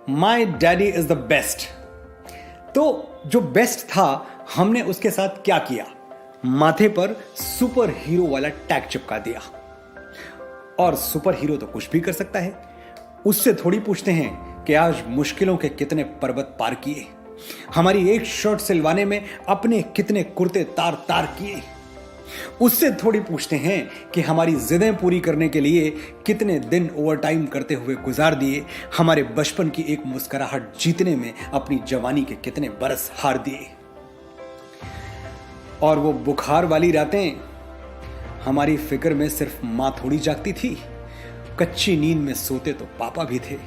My daddy is the best. तो जो best था, हमने उसके साथ क्या किया? माथे पर सुपर हीरो वाला टैग चिपका दिया। और सुपर हीरो तो कुछ भी कर सकता है। उससे थोड़ी पूछते हैं कि आज मुश्किलों के कितने पर्वत पार किए, हमारी एक शर्ट सिलवाने में अपने कितने कुर्ते तार तार किए। उससे थोड़ी पूछते हैं कि हमारी जिदें पूरी करने के लिए कितने दिन ओवरटाइम करते हुए गुजार दिए, हमारे बचपन की एक मुस्कुराहट जीतने में अपनी जवानी के कितने बरस हार दिए। और वो बुखार वाली रातें, हमारी फिक्र में सिर्फ मां थोड़ी जागती थी। कच्ची नींद में सोते तो पापा भी थे,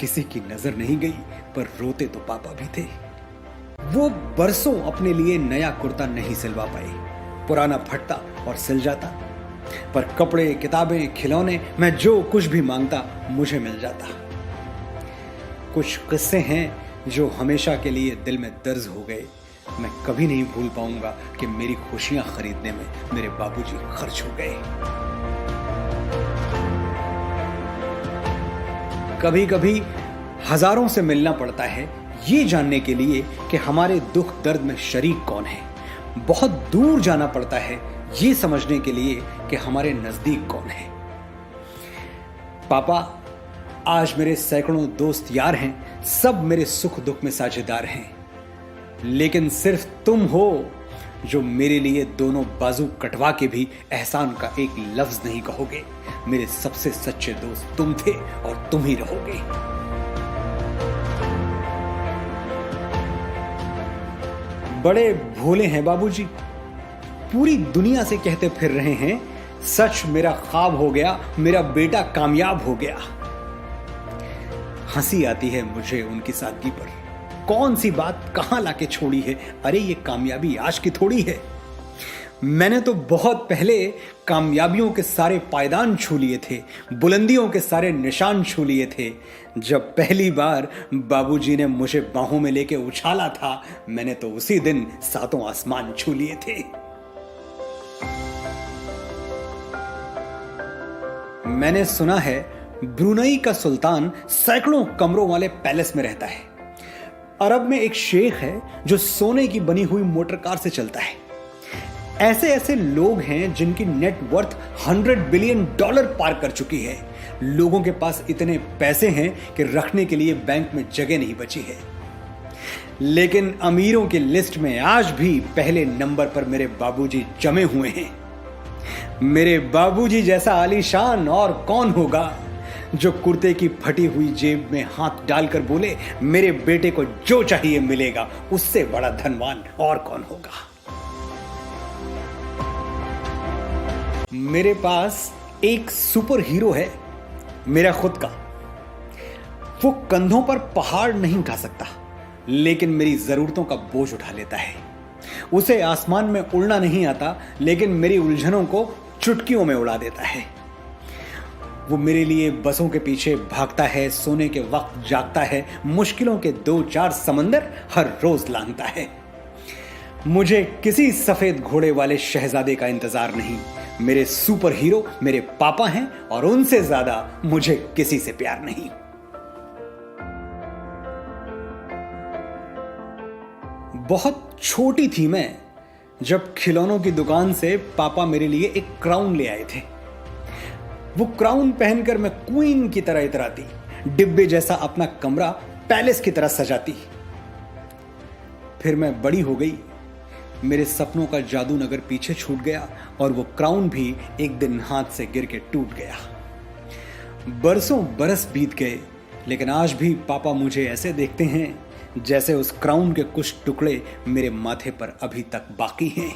किसी की नजर नहीं गई पर रोते तो पापा भी थे। वो बरसों अपने लिए नया कुर्ता नहीं सिलवा पाए, पुराना फटता और सिल जाता। पर कपड़े, किताबें, खिलौने, मैं जो कुछ भी मांगता मुझे मिल जाता। कुछ किस्से हैं जो हमेशा के लिए दिल में दर्ज हो गए। मैं कभी नहीं भूल पाऊंगा कि मेरी खुशियां खरीदने में मेरे बाबूजी खर्च हो गए। कभी कभी हजारों से मिलना पड़ता है ये जानने के लिए कि हमारे दुख दर्द में शरीक कौन है। बहुत दूर जाना पड़ता है ये समझने के लिए कि हमारे नजदीक कौन है। पापा, आज मेरे सैकड़ों दोस्त यार हैं, सब मेरे सुख दुख में साझेदार हैं, लेकिन सिर्फ तुम हो जो मेरे लिए दोनों बाजू कटवा के भी एहसान का एक लफ्ज नहीं कहोगे। मेरे सबसे सच्चे दोस्त तुम थे और तुम ही रहोगे। बड़े भोले हैं बाबूजी, पूरी दुनिया से कहते फिर रहे हैं सच मेरा ख्वाब हो गया, मेरा बेटा कामयाब हो गया। हंसी आती है मुझे उनकी सादगी पर। कौन सी बात कहां लाके छोड़ी है? अरे ये कामयाबी आज की थोड़ी है। मैंने तो बहुत पहले कामयाबियों के सारे पायदान छू लिए थे, बुलंदियों के सारे निशान छू लिए थे। जब पहली बार बाबूजी ने मुझे बाहों में लेके उछाला था, मैंने तो उसी दिन सातों आसमान छू लिए थे। मैंने सुना है ब्रुनई का सुल्तान सैकड़ों कमरों वाले पैलेस में रहता है। अरब में एक शेख है जो सोने की बनी हुई मोटर कार से चलता है। ऐसे ऐसे लोग हैं जिनकी नेट वर्थ $100 बिलियन पार कर चुकी है। लोगों के पास इतने पैसे हैं कि रखने के लिए बैंक में जगह नहीं बची है। लेकिन अमीरों की लिस्ट में आज भी पहले नंबर पर मेरे बाबूजी जमे हुए हैं। मेरे बाबूजी जैसा आलीशान और कौन होगा जो कुर्ते की फटी हुई जेब में हाथ डालकर बोले मेरे बेटे को जो चाहिए मिलेगा। उससे बड़ा धनवान और कौन होगा। मेरे पास एक सुपर हीरो है, मेरा खुद का। वो कंधों पर पहाड़ नहीं उठा सकता, लेकिन मेरी जरूरतों का बोझ उठा लेता है। उसे आसमान में उड़ना नहीं आता, लेकिन मेरी उलझनों को चुटकियों में उड़ा देता है। वो मेरे लिए बसों के पीछे भागता है, सोने के वक्त जागता है, मुश्किलों के 2-4 समंदर हर रोज लांघता है। मुझे किसी सफेद घोड़े वाले शहजादे का इंतजार नहीं। मेरे सुपर हीरो मेरे पापा हैं और उनसे ज्यादा मुझे किसी से प्यार नहीं। बहुत छोटी थी मैं जब खिलौनों की दुकान से पापा मेरे लिए एक क्राउन ले आए थे। वो क्राउन पहनकर मैं क्वीन की तरह इतराती, डिब्बे जैसा अपना कमरा पैलेस की तरह सजाती। फिर मैं बड़ी हो गई, मेरे सपनों का जादू नगर पीछे छूट गया और वो क्राउन भी एक दिन हाथ से गिर के टूट गया। बरसों बरस बीत गए, लेकिन आज भी पापा मुझे ऐसे देखते हैं जैसे उस क्राउन के कुछ टुकड़े मेरे माथे पर अभी तक बाकी हैं।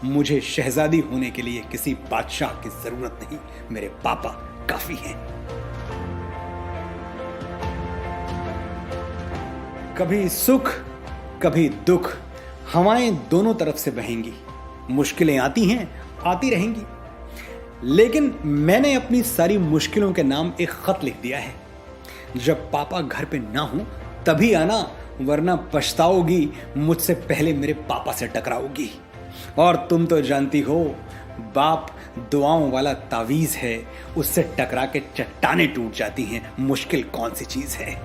मुझे शहजादी होने के लिए किसी बादशाह की जरूरत नहीं, मेरे पापा काफी हैं। कभी सुख कभी दुख, हवाएं दोनों तरफ से बहेंगी। मुश्किलें आती हैं, आती रहेंगी, लेकिन मैंने अपनी सारी मुश्किलों के नाम एक खत लिख दिया है। जब पापा घर पे ना हो तभी आना, वरना पछताओगी, मुझसे पहले मेरे पापा से टकराओगी। और तुम तो जानती हो, बाप दुआओं वाला तावीज है, उससे टकरा के चट्टानें टूट जाती हैं। मुश्किल कौन सी चीज है।